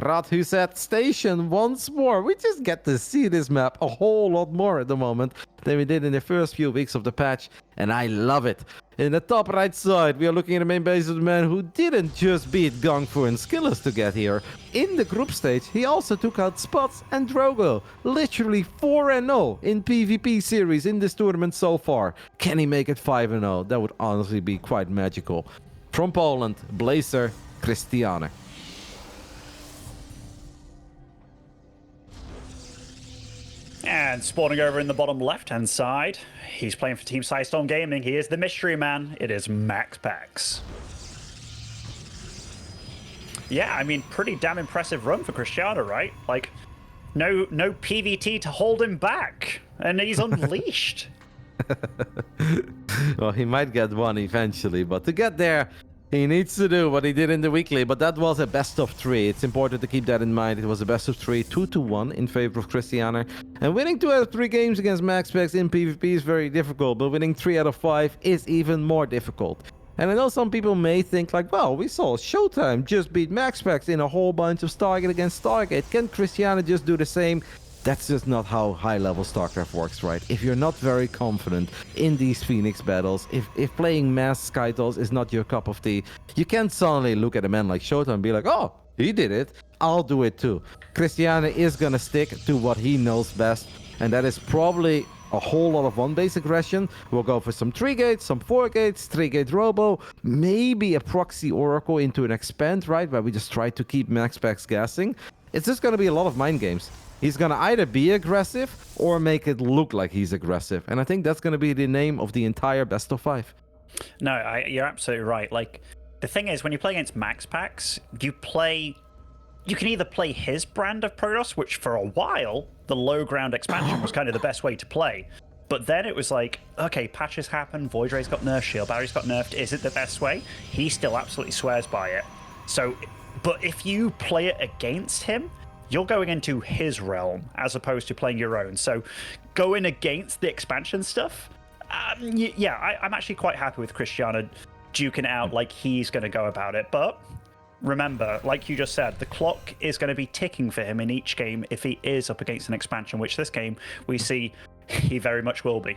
Radhuset Station once more. We just get to see this map a whole lot more at the moment than we did in the first few weeks of the patch, and I love it. In the top right side, we are looking at the main base of the man who didn't just beat Gongfu and Skillers to get here. In the group stage, he also took out Spots and Drogo. Literally 4-0 in PvP series in this tournament so far. Can he make it 5-0? That would honestly be quite magical. From Poland, Blazer, Krystianer. And spawning over in the bottom left-hand side, he's playing for Team Sidestorm Gaming. He is the mystery man. It is MaxPax. Yeah, I mean, pretty damn impressive run for Krystianer, right? Like, no PVT to hold him back, and he's unleashed. Well, he might get one eventually, but to get there, he needs to do what he did in the weekly, but that was a best of 3. It's important to keep that in mind. It was a best of 3, 2-1 in favor of Krystianer. And winning 2 out of 3 games against MaxPax in PvP is very difficult, but winning 3 out of 5 is even more difficult. And I know some people may think like, well, we saw Showtime just beat MaxPax in a whole bunch of Stargate against Stargate. Can Krystianer just do the same? That's just not how high-level StarCraft works, right? If you're not very confident in these Phoenix battles, if playing mass Skytals is not your cup of tea, you can't suddenly look at a man like Showtime and be like, oh, he did it, I'll do it too. Krystianer is gonna stick to what he knows best, and that is probably a whole lot of one-base aggression. We'll go for some 3 gates, some 4 gates, 3-gate robo, maybe a proxy oracle into an expand, right? Where we just try to keep MaxPax gassing. It's just gonna be a lot of mind games. He's going to either be aggressive or make it look like he's aggressive. And I think that's going to be the name of the entire best of 5. No, you're absolutely right. Like, the thing is, when you play against MaxPax, you can either play his brand of Protoss, which for a while, the low ground expansion was kind of the best way to play. But then it was like, okay, patches happen, Void Ray's got nerfed, Shield Battery's got nerfed. Is it the best way? He still absolutely swears by it. So, but if you play it against him, you're going into his realm as opposed to playing your own. So going against the expansion stuff, yeah, I'm actually quite happy with Krystianer duking out like he's going to go about it. But remember, like you just said, the clock is going to be ticking for him in each game if he is up against an expansion, which this game we see he very much will be.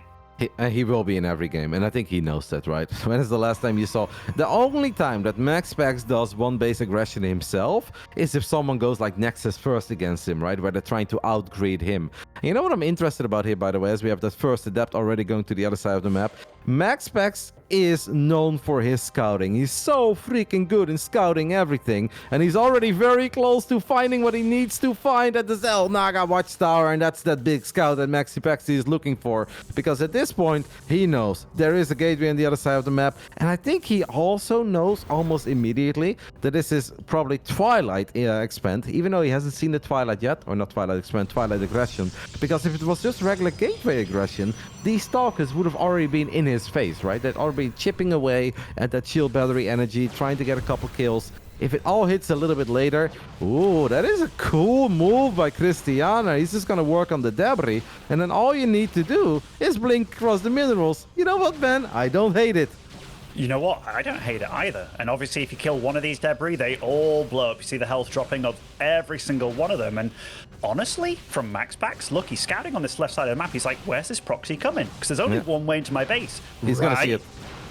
He will be in every game, and I think he knows that, right? When is the last time you saw... The only time that MaxPax does one-base aggression himself is if someone goes like Nexus first against him, right? Where they're trying to outgreed him. And you know what I'm interested about here, by the way, as we have that first Adept already going to the other side of the map? MaxPax is known for his scouting. He's so freaking good in scouting everything, and he's already very close to finding what he needs to find at the Zell Naga Watchtower, and that's that big scout that MaxPax is looking for, because at this point he knows there is a gateway on the other side of the map, and I think he also knows almost immediately that this is probably Twilight expand, even though he hasn't seen the Twilight yet, or not Twilight expand, Twilight aggression, because if it was just regular gateway aggression, these stalkers would have already been in his face, right? They'd already be chipping away at that shield battery energy, trying to get a couple kills. If it all hits a little bit later, ooh, that is a cool move by Krystianer. He's just gonna work on the debris, and then all you need to do is blink across the minerals. You know what, man? I don't hate it. You know what? I don't hate it either. And obviously, if you kill one of these debris, they all blow up. You see the health dropping of every single one of them. And honestly, from MaxPax, look, he's scouting on this left side of the map. He's like, where's this proxy coming? Because there's only one way into my base. He's gonna see it.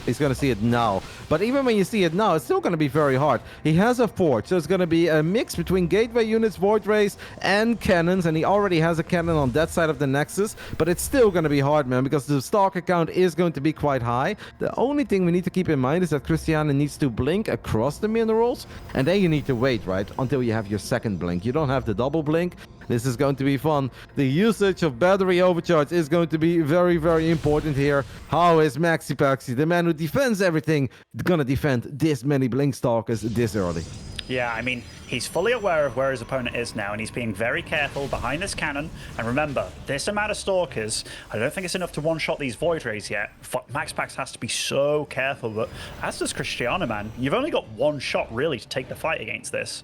He's going to see it now. But even when you see it now, it's still going to be very hard. He has a forge, so it's going to be a mix between gateway units, void rays, and cannons. And he already has a cannon on that side of the Nexus. But it's still going to be hard, man, because the stalker count is going to be quite high. The only thing we need to keep in mind is that Krystianer needs to blink across the minerals. And then you need to wait, right, until you have your second blink. You don't have the double blink. This is going to be fun. The usage of battery overcharge is going to be very, very important here. How is MaxPax, the man who defends everything, gonna defend this many blink stalkers this early? Yeah, I mean, he's fully aware of where his opponent is now, and he's being very careful behind this cannon. And remember, this amount of stalkers, I don't think it's enough to one-shot these void rays yet. MaxPax has to be so careful, but as does Krystianer, man. You've only got one shot, really, to take the fight against this.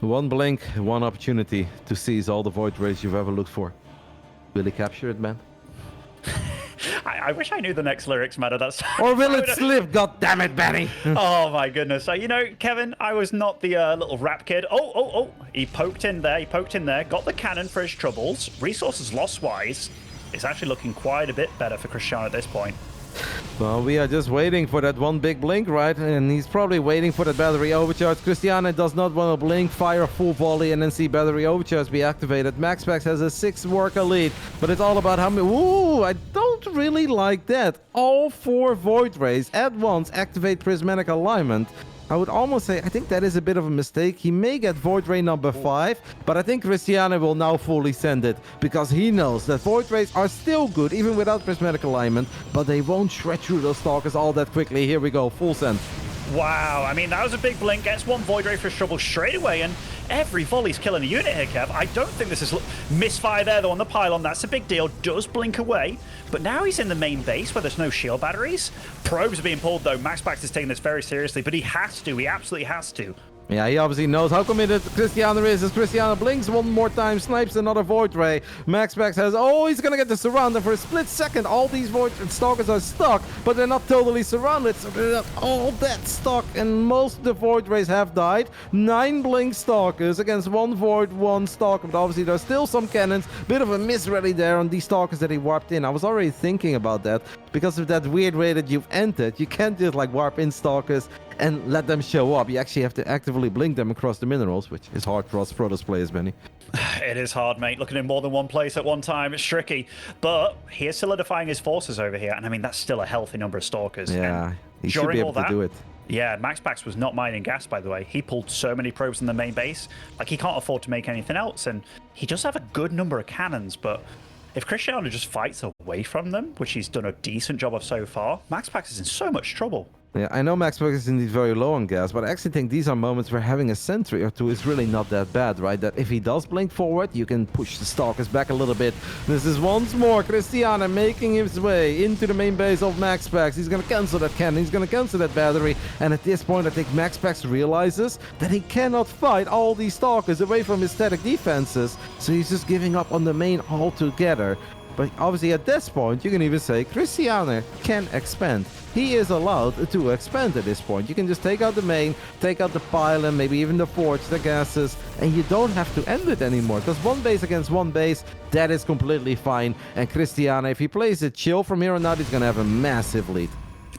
One blink, one opportunity to seize all the void rays you've ever looked for. Will he capture it, man? I wish I knew the next lyrics, man. That's Or will it slip? God damn it, Benny. Oh my goodness. So, you know, Kevin, I was not the little rap kid. Oh. He poked in there. Got the cannon for his troubles. Resources loss-wise, it's actually looking quite a bit better for Krystianer at this point. Well, we are just waiting for that one big blink, right? And he's probably waiting for that battery overcharge. Krystianer does not want to blink, fire a full volley, and then see battery overcharge be activated. MaxPax has a 6 worker lead, but it's all about how many... Ooh, I don't really like that. All 4 Void Rays at once activate prismatic alignment. I would almost say, I think that is a bit of a mistake. He may get Void Ray number 5, but I think Krystianer will now fully send it, because he knows that Void Rays are still good, even without prismatic alignment, but they won't shred through those Stalkers all that quickly. Here we go, full send. Wow, I mean, that was a big blink. Gets one Void Ray for his trouble straight away, and every volley's killing a unit here, Kev. I don't think this is... Misfire there, though, on the pylon. That's a big deal. Does blink away. But now he's in the main base where there's no shield batteries. Probes are being pulled, though. MaxPax is taking this very seriously, but he has to. He absolutely has to. Yeah, he obviously knows how committed Krystianer is. As Krystianer blinks one more time, snipes another Void Ray. MaxPax has... Oh, he's going to get the surround. And for a split second, all these Void Stalkers are stuck, but they're not totally surrounded. So they're not all that stuck, and most of the Void Rays have died. 9 Blink Stalkers against 1 Void, 1 Stalker. But obviously, there's still some cannons. Bit of a miss rally there on these Stalkers that he warped in. I was already thinking about that. Because of that weird way that you've entered, you can't just like warp in Stalkers and let them show up. You actually have to actively blink them across the minerals, which is hard for us Protoss players, Benny. It is hard, mate. Looking in more than one place at one time, it's tricky. But he is solidifying his forces over here, and I mean, that's still a healthy number of Stalkers. Yeah, he should be able to do it. Yeah, MaxPax was not mining gas, by the way. He pulled so many probes in the main base. Like, he can't afford to make anything else, and he does have a good number of cannons, but... If Krystianer just fights away from them, which he's done a decent job of so far, MaxPax is in so much trouble. Yeah, I know MaxPax is indeed very low on gas, but I actually think these are moments where having a sentry or two is really not that bad, right? That if he does blink forward, you can push the Stalkers back a little bit. This is once more Krystianer making his way into the main base of MaxPax. He's going to cancel that cannon, he's going to cancel that battery, and at this point I think MaxPax realizes that he cannot fight all these Stalkers away from his static defenses, so he's just giving up on the main altogether. But obviously at this point, you can even say Krystianer can expand. He is allowed to expand at this point. You can just take out the main, take out the pylon, maybe even the forge, the gases, and you don't have to end it anymore. Because 1 base against 1 base, that is completely fine. And Krystianer, if he plays it chill from here on out, he's going to have a massive lead.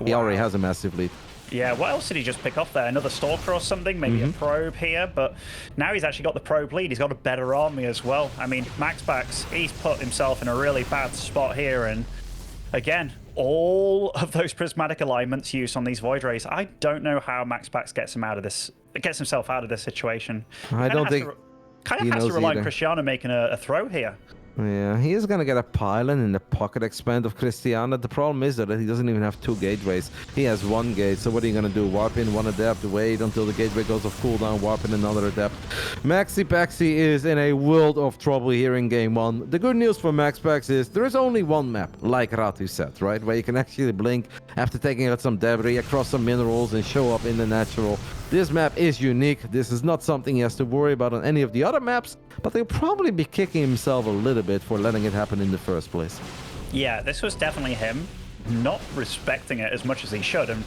He already has a massive lead. Yeah, what else did he just pick off there? Another Stalker or something? Maybe a probe here, but now he's actually got the probe lead. He's got a better army as well. I mean, MaxPax, he's put himself in a really bad spot here, and again, all of those prismatic alignments used on these Void Rays, I don't know how MaxPax gets himself out of this situation. I don't think kind of has to rely on Krystianer making a throw here. Yeah, he is going to get a pylon in the pocket expand of Krystianer. The problem is that he doesn't even have 2 gateways. He has 1 gate, so what are you going to do? Warp in 1 adept, wait until the gateway goes off cooldown, warp in another adept. MaxiPaxi is in a world of trouble here in game 1. The good news for MaxPax is there is only 1 map, like Ratu said, right? Where you can actually blink after taking out some debris across some minerals and show up in the natural. This map is unique. This is not something he has to worry about on any of the other maps, but he'll probably be kicking himself a little bit for letting it happen in the first place. Yeah, this was definitely him not respecting it as much as he should. And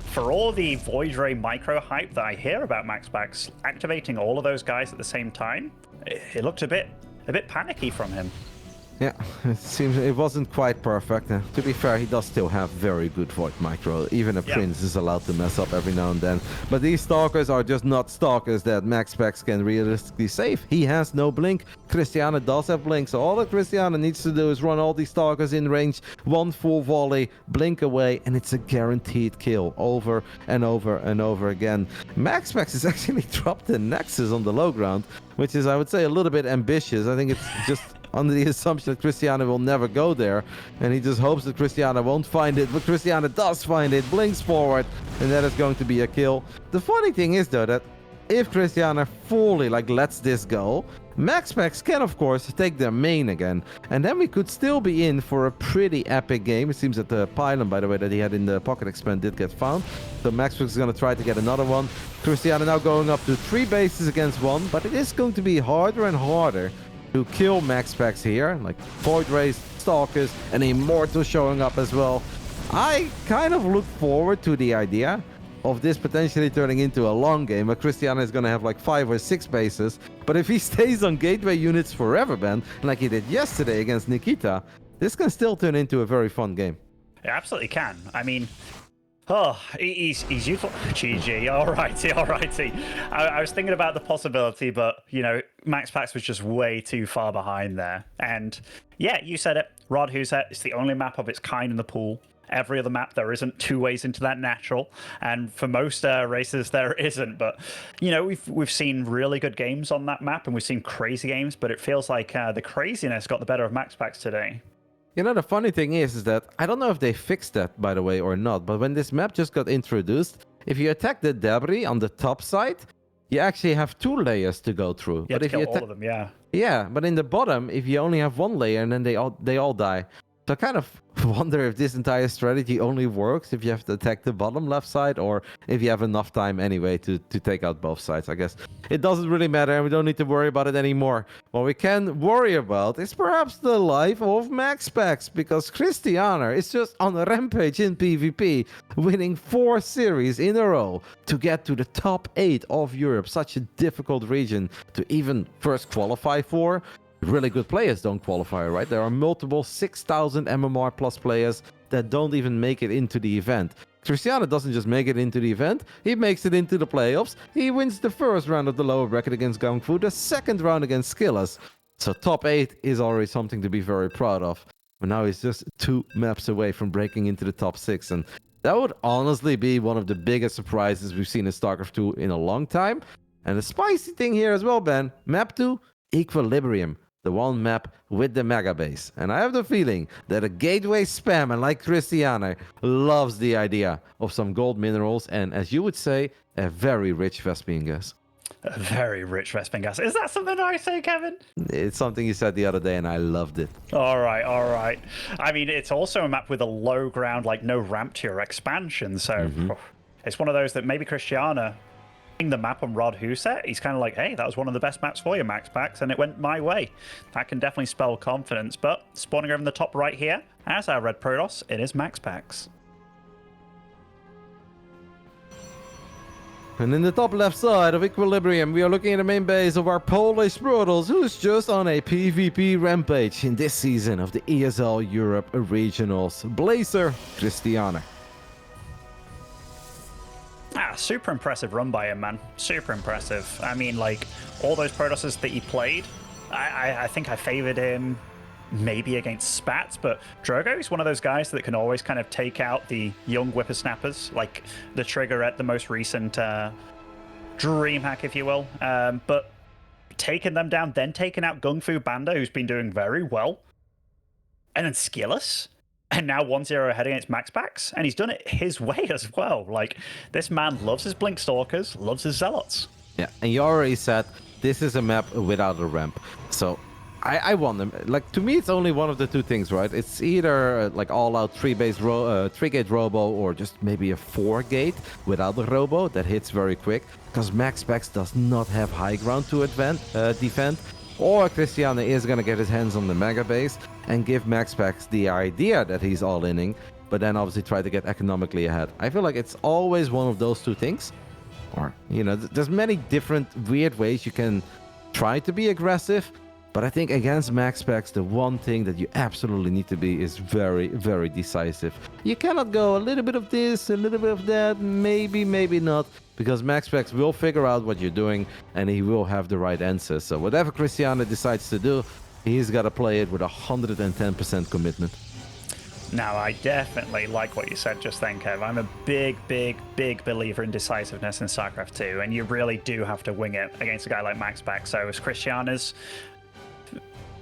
for all the Void Ray micro hype that I hear about MaxPax activating all of those guys at the same time, it looked a bit panicky from him. Yeah, it seems it wasn't quite perfect. To be fair, he does still have very good Void Micro. Even a Prince is allowed to mess up every now and then. But these Stalkers are just not Stalkers that MaxPax can realistically save. He has no blink. Krystianer does have blink, so all that Krystianer needs to do is run all these Stalkers in range, 1 full volley, blink away, and it's a guaranteed kill over and over and over again. MaxPax has actually dropped the Nexus on the low ground, which is, I would say, a little bit ambitious. I think it's just under the assumption that Krystianer will never go there, and he just hopes that Krystianer won't find it, but Krystianer does find it, blinks forward, and that is going to be a kill. The funny thing is, though, that if Krystianer fully lets this go, MaxPax can of course take their main again, and then we could still be in for a pretty epic game. It seems that the pylon, by the way, that he had in the pocket expand did get found, so MaxPax is going to try to get another one. Krystianer now going up to 3 bases against 1, but it is going to be harder and harder to kill MaxPax here, like Void Rays, Stalkers, and Immortal showing up as well. I kind of look forward to the idea of this potentially turning into a long game, where Krystianer is going to have like 5 or 6 bases. But if he stays on gateway units forever, Ben, like he did yesterday against Nikita, this can still turn into a very fun game. It absolutely can. I mean, oh, he's useful. GG, alrighty. I was thinking about the possibility, but, you know, MaxPax was just way too far behind there. And yeah, you said it. Rod Huset is the only map of its kind in the pool. Every other map, there isn't 2 ways into that natural, and for most races there isn't. But you know, we've seen really good games on that map, and we've seen crazy games. But it feels like the craziness got the better of MaxPax today. You know, the funny thing is that I don't know if they fixed that, by the way, or not. But when this map just got introduced, if you attack the debris on the top side, you actually have 2 layers to go through. But if you kill all of them, yeah. Yeah, but in the bottom, if you only have 1 layer, and then they all die. So I kind of wonder if this entire strategy only works if you have to attack the bottom left side, or if you have enough time anyway to take out both sides. I guess it doesn't really matter, and we don't need to worry about it anymore. What we can worry about is perhaps the life of MaxPax, because Krystianer is just on a rampage in PvP, winning 4 series in a row to get to the top 8 of Europe. Such a difficult region to even first qualify for. Really good players don't qualify, right? There are multiple 6,000 MMR plus players that don't even make it into the event. Krystianer doesn't just make it into the event, he makes it into the playoffs. He wins the first round of the lower bracket against Gangfu, the second round against Skillers. So top 8 is already something to be very proud of. But now he's just 2 maps away from breaking into the top 6. And that would honestly be one of the biggest surprises we've seen in StarCraft 2 in a long time. And the spicy thing here as well, Ben, map 2, Equilibrium. The one map with the mega base. And I have the feeling that a gateway spammer like Krystianer loves the idea of some gold minerals and, as you would say, a very rich Vespian gas. A very rich Vespian gas. Is that something I say, Kevin? It's something you said the other day and I loved it. All right. I mean, it's also a map with a low ground, like no ramp to your expansion. So it's one of those that maybe Krystianer, the map on Rod Huset, he's kind of like, hey, that was one of the best maps for you, MaxPax, and it went my way. That can definitely spell confidence. But spawning over in the top right here, as our red Protoss, it is MaxPax. And in the top left side of Equilibrium, we are looking at the main base of our Polish Protoss, who's just on a PvP rampage in this season of the ESL Europe Regionals. Blazer, Krystianer. Super impressive run by him, man. Super impressive. I mean, like, all those Protosses that he played, I think I favored him maybe against Spats, but Drogo is one of those guys that can always kind of take out the young whippersnappers, like the Trigger at the most recent DreamHack, if you will. But taking them down, then taking out Gangfu Banda, who's been doing very well, and then Skillus. And now 1-0 ahead against MaxPax, and he's done it his way as well. Like, this man loves his Blink Stalkers, loves his Zealots. Yeah, and you already said this is a map without a ramp. So I want them. Like, to me, it's only one of the 2 things, right? It's either like all-out 3-gate robo, or just maybe a 4-gate without the robo that hits very quick, because MaxPax does not have high ground to defend. Or Krystianer is going to get his hands on the mega base and give MaxPax the idea that he's all-inning, but then obviously try to get economically ahead. I feel like it's always one of those 2 things. Or, you know, there's many different weird ways you can try to be aggressive, but I think against MaxPax, the one thing that you absolutely need to be is very, very decisive. You cannot go a little bit of this, a little bit of that, maybe, maybe not, because MaxPax will figure out what you're doing and he will have the right answers. So whatever Krystianer decides to do, he's got to play it with 110% commitment. Now, I definitely like what you said just then, Kev. I'm a big believer in decisiveness in StarCraft 2, and you really do have to wing it against a guy like MaxPax. So as Krystianer's,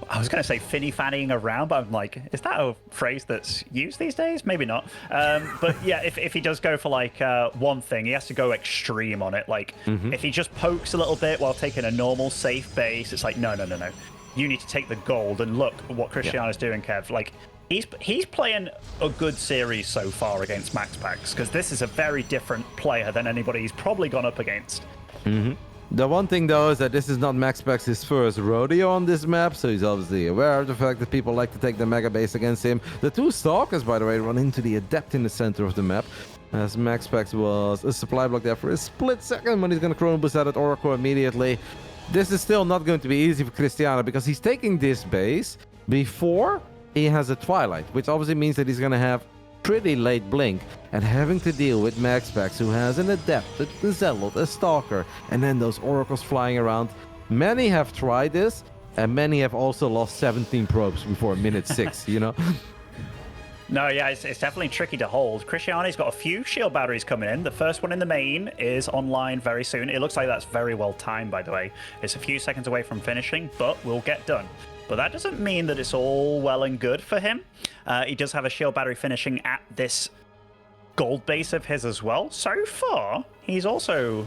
I was going to say finny-fannying around, but I'm like, is that a phrase that's used these days? Maybe not. But yeah, if he does go for like one thing, he has to go extreme on it. Like, if he just pokes a little bit while taking a normal safe base, it's like, no. You need to take the gold, and look at what Krystianer's doing, Kev. Like, he's playing a good series so far against MaxPax, because this is a very different player than anybody he's probably gone up against. The one thing though is that this is not MaxPax's first rodeo on this map, so he's obviously aware of the fact that people like to take the Mega Base against him. The two Stalkers, by the way, run into the Adept in the center of the map, as MaxPax was a supply block there for a split second, but he's going to Chrono Boost out at Oracle immediately. This is still not going to be easy for Krystianer, because he's taking this base before he has a Twilight, which obviously means that he's going to have pretty late blink, and having to deal with MaxPax, who has an Adept, a Zealot, a Stalker, and then those Oracles flying around. Many have tried this, and many have also lost 17 probes before minute 6, you know? No, yeah, it's definitely tricky to hold. Krystianer's got a few shield batteries coming in. The first one in the main is online very soon. It looks like that's very well timed, by the way. It's a few seconds away from finishing, but will get done. But that doesn't mean that it's all well and good for him. He does have a shield battery finishing at this gold base of his as well. So far, he's also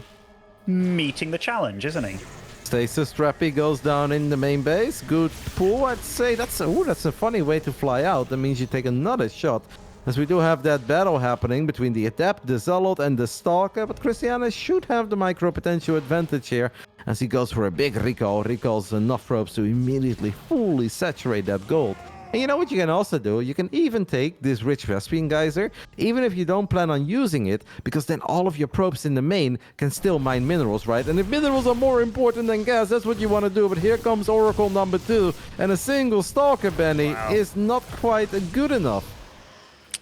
meeting the challenge, isn't he? Stasis Trappy goes down in the main base. Good pull, I'd say. That's a funny way to fly out. That means you take another shot, as we do have that battle happening between the Adept, the Zealot, and the Stalker. But Krystianer should have the micro potential advantage here, as he goes for a big recall. Recalls enough probes to immediately fully saturate that gold. And you know what you can also do? You can even take this Rich Vespian Geyser, even if you don't plan on using it, because then all of your probes in the main can still mine minerals, right? And if minerals are more important than gas, that's what you want to do. But here comes Oracle number 2, and a single Stalker, Benny, is not quite good enough.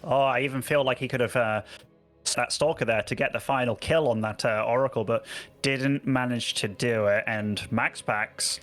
Oh, I even feel like he could have that Stalker there to get the final kill on that Oracle, but didn't manage to do it. And MaxPax,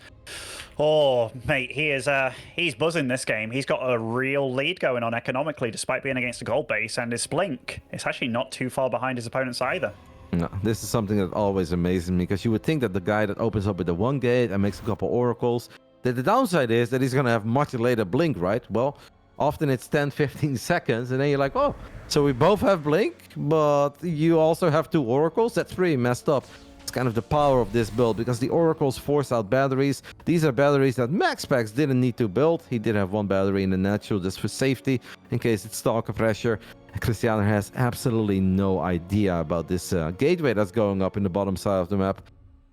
oh, mate, he's buzzing this game. He's got a real lead going on economically, despite being against a gold base, and his blink is actually not too far behind his opponents either. No, this is something that always amazes me, because you would think that the guy that opens up with the 1 gate and makes a couple oracles, that the downside is that he's going to have much later blink, right? Well, often it's 10-15 seconds, and then you're like, oh, so we both have blink, but you also have 2 oracles? That's pretty messed up. It's kind of the power of this build, because the oracles force out batteries. These are batteries that MaxPax didn't need to build. He did have 1 battery in the natural just for safety, in case it's Stalker pressure. Krystianer has absolutely no idea about this gateway that's going up in the bottom side of the map.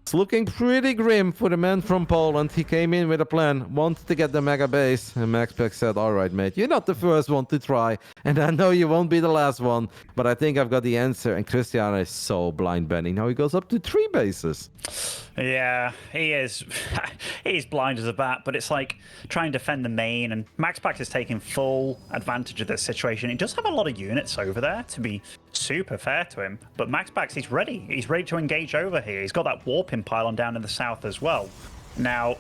It's looking pretty grim for the man from Poland. He came in with a plan, wanted to get the Mega Base, and MaxPax said, all right, mate, you're not the first one to try, and I know you won't be the last one, but I think I've got the answer. And Krystianer is so blind, Benny. Now he goes up to 3 bases. Yeah, he is. He's blind as a bat, but it's like trying to defend the main, and MaxPax is taking full advantage of this situation. He does have a lot of units over there, to be super fair to him, but MaxPax, he's ready. He's ready to engage over here. He's got that warping pylon down in the south as well. Now,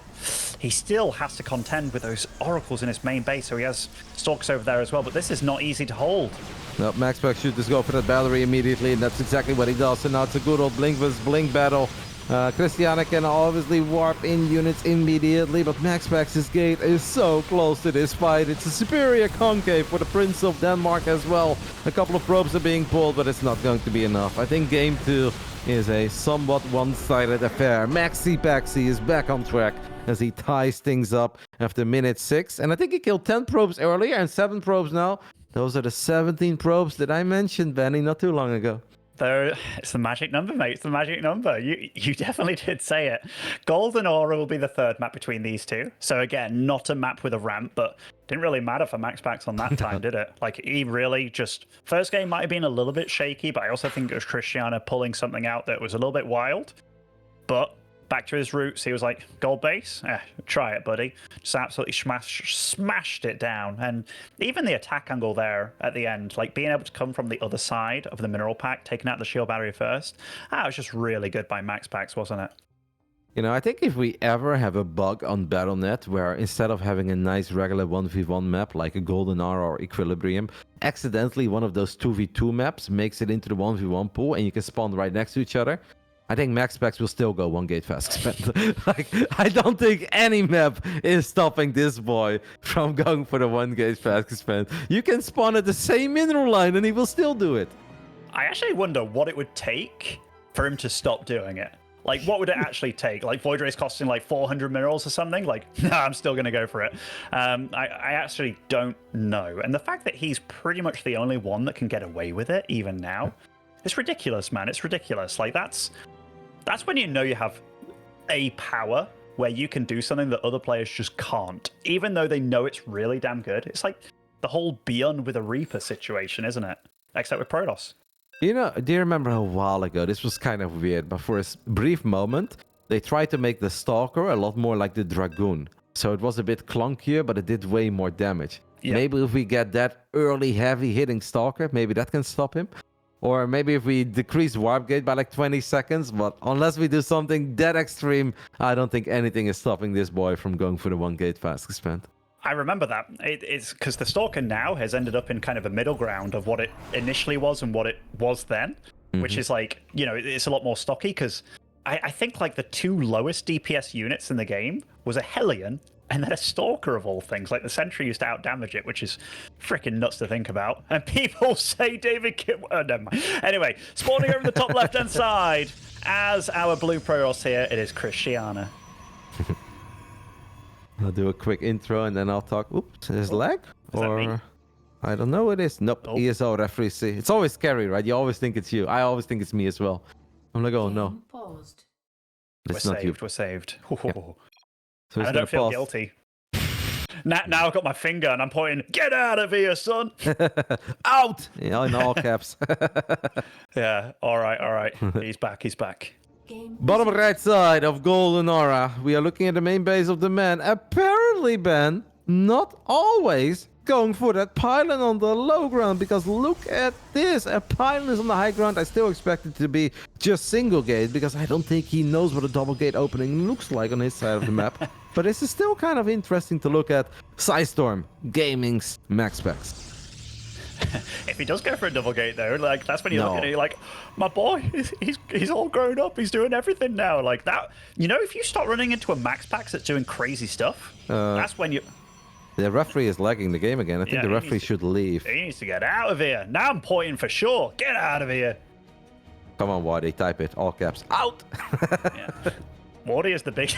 he still has to contend with those oracles in his main base, so he has stalks over there as well, but this is not easy to hold. No, MaxPax should just go for that battery immediately, and that's exactly what he does. So now it's a good old blink versus blink battle. Krystianer can obviously warp in units immediately, but MaxPax's gate is so close to this fight. It's a superior concave for the Prince of Denmark as well. A couple of probes are being pulled, but it's not going to be enough. I think game 2 is a somewhat one-sided affair. MaxPaxy is back on track as he ties things up after minute 6. And I think he killed 10 probes earlier and 7 probes now. Those are the 17 probes that I mentioned, Benny, not too long ago. It's the magic number, mate. It's the magic number. You definitely did say it. Golden Aura will be the 3rd map between these two. So again, not a map with a ramp, but didn't really matter for MaxPax on that time, did it? Like, he really just... First game might have been a little bit shaky, but I also think it was Krystianer pulling something out that was a little bit wild. But back to his roots, he was like, gold base? Try it, buddy. Just absolutely smashed it down. And even the attack angle there at the end, like being able to come from the other side of the mineral pack, taking out the shield barrier first, that was just really good by MaxPax, wasn't it? You know, I think if we ever have a bug on Battle.net where instead of having a nice regular 1v1 map like a Golden Hour or Equilibrium, accidentally one of those 2v2 maps makes it into the 1v1 pool and you can spawn right next to each other, I think MaxPax will still go 1 gate fast expand. Like, I don't think any map is stopping this boy from going for the 1 gate fast expand. You can spawn at the same mineral line and he will still do it. I actually wonder what it would take for him to stop doing it. Like, what would it actually take? Like, Void Rays costing like 400 minerals or something? Like, nah, I'm still going to go for it. I actually don't know. And the fact that he's pretty much the only one that can get away with it, even now, it's ridiculous, man. It's ridiculous. Like, that's when you know you have a power where you can do something that other players just can't, even though they know it's really damn good. It's like the whole Beyond with a Reaper situation, isn't it? Except with Protoss. You know, do you remember a while ago? This was kind of weird, but for a brief moment, they tried to make the Stalker a lot more like the Dragoon. So it was a bit clunkier, but it did way more damage. Yeah. Maybe if we get that early, heavy hitting Stalker, maybe that can stop him. Or maybe if we decrease Warp Gate by like 20 seconds, but unless we do something that extreme, I don't think anything is stopping this boy from going for the 1 gate fast expand. I remember that. It's because the Stalker now has ended up in kind of a middle ground of what it initially was and what it was then, which is like, you know, it's a lot more stocky because I think like the 2 lowest DPS units in the game was a Hellion and then a Stalker of all things. Like the Sentry used to outdamage it, which is freaking nuts to think about. And people say David Kim... Oh, never mind. Anyway, spawning over the top left-hand side as our blue Protoss here, it is Krystianer. I'll do a quick intro and then I'll talk. Oops, is lag? Is that me? I don't know what it is. Nope, ESL referee C. It's always scary, right? You always think it's you. I always think it's me as well. I'm like, oh no. Paused. We're saved, we're saved. Yeah. So I don't feel guilty. Now I've got my finger and I'm pointing, get out of here, son! Out! Yeah, in all caps. Yeah, alright. He's back. Bottom right side of Golden Aura. We are looking at the main base of the man. Apparently, Ben, not always going for that pylon on the low ground, because look at this. A pylon is on the high ground. I still expect it to be just single gate, because I don't think he knows what a double gate opening looks like on his side of the map. But this is still kind of interesting to look at. Psystorm Gaming's MaxPax. If he does go for a double gate though, like that's when you look at it, you're like, my boy, he's all grown up, he's doing everything now. Like that, you know, if you start running into a MaxPax that's doing crazy stuff, that's when you... The referee is lagging the game again. I think the referee should leave. He needs to get out of here. Now I'm pointing for sure. Get out of here. Come on, Waddy, type it. All caps. Out! Yeah. Waddy is the big...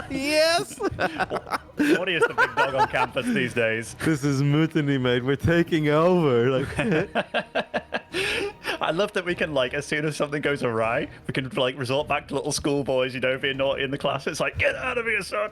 Yes! Waddy is the big dog on campus these days. This is mutiny, mate. We're taking over. Like... I love that we can, like, as soon as something goes awry, we can, like, resort back to little schoolboys, you know, being naughty in the class. It's like, get out of here, son!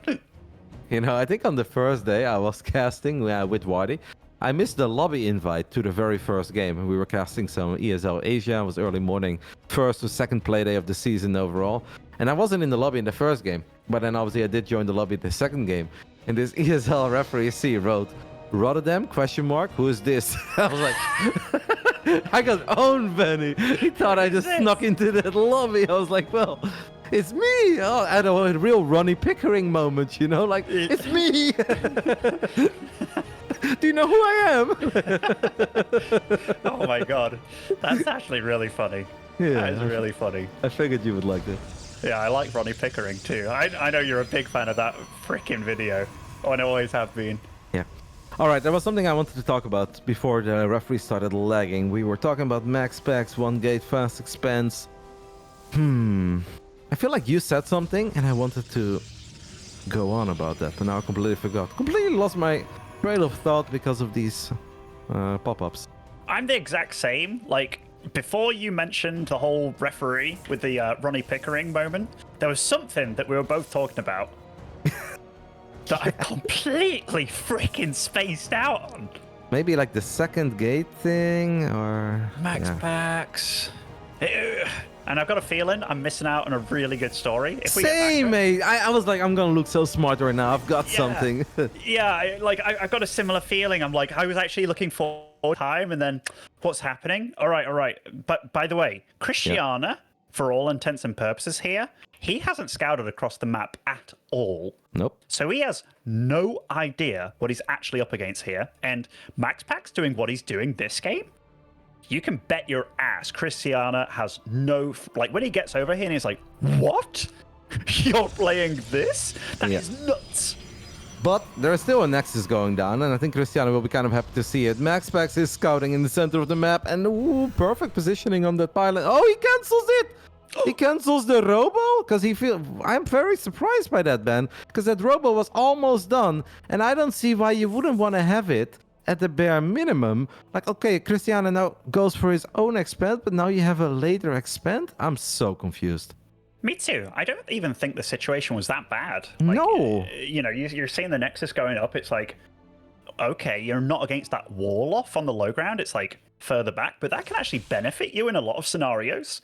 You know, I think on the first day I was casting with Waddy. I missed the lobby invite to the very first game. We were casting some ESL Asia. It was early morning, first or second play day of the season overall. And I wasn't in the lobby in the first game. But then obviously I did join the lobby the second game. And this ESL referee C wrote, Rotterdam, ? Who is this? I was like, I got owned, Benny. He thought I just snuck into that lobby. I was like, well... It's me! Oh, I had a real Ronnie Pickering moment, you know? Like, it's me! Do you know who I am? Oh my god. That's actually really funny. Yeah, that is really funny. I figured you would like that. Yeah, I like Ronnie Pickering too. I know you're a big fan of that freaking video. Oh, and I always have been. Yeah. Alright, there was something I wanted to talk about before the referee started lagging. We were talking about MaxPax, 1 gate, fast expanse. I feel like you said something and I wanted to go on about that, but now I completely forgot. Completely lost my trail of thought because of these pop-ups. I'm the exact same. Like, before you mentioned the whole referee with the Ronnie Pickering moment, there was something that we were both talking about that I completely freaking spaced out on. Maybe like the second gate thing, or... MaxPax. Yeah. And I've got a feeling I'm missing out on a really good story. If we Same, mate. I was like, I'm gonna look so smart right now. I've got something. Yeah, I've got a similar feeling. I'm like, I was actually looking for time, and then what's happening? All right. But by the way, Krystianer, for all intents and purposes here, he hasn't scouted across the map at all. Nope. So he has no idea what he's actually up against here. And MaxPax doing what he's doing this game, you can bet your ass Krystianer has no... Like, when he gets over here and he's like, what? You're playing this? That is nuts. But there is still a Nexus going down, and I think Krystianer will be kind of happy to see it. MaxPax is scouting in the center of the map, and perfect positioning on that pylon. Oh, he cancels it! He cancels the Robo, because he feels... I'm very surprised by that, Ben, because that Robo was almost done, and I don't see why you wouldn't want to have it at the bare minimum. Like, okay, Krystianer now goes for his own expand, but now you have a later expand? I'm so confused. Me too. I don't even think the situation was that bad. No. You know, you're seeing the Nexus going up. It's like, okay, you're not against that wall off on the low ground. It's like further back, but that can actually benefit you in a lot of scenarios.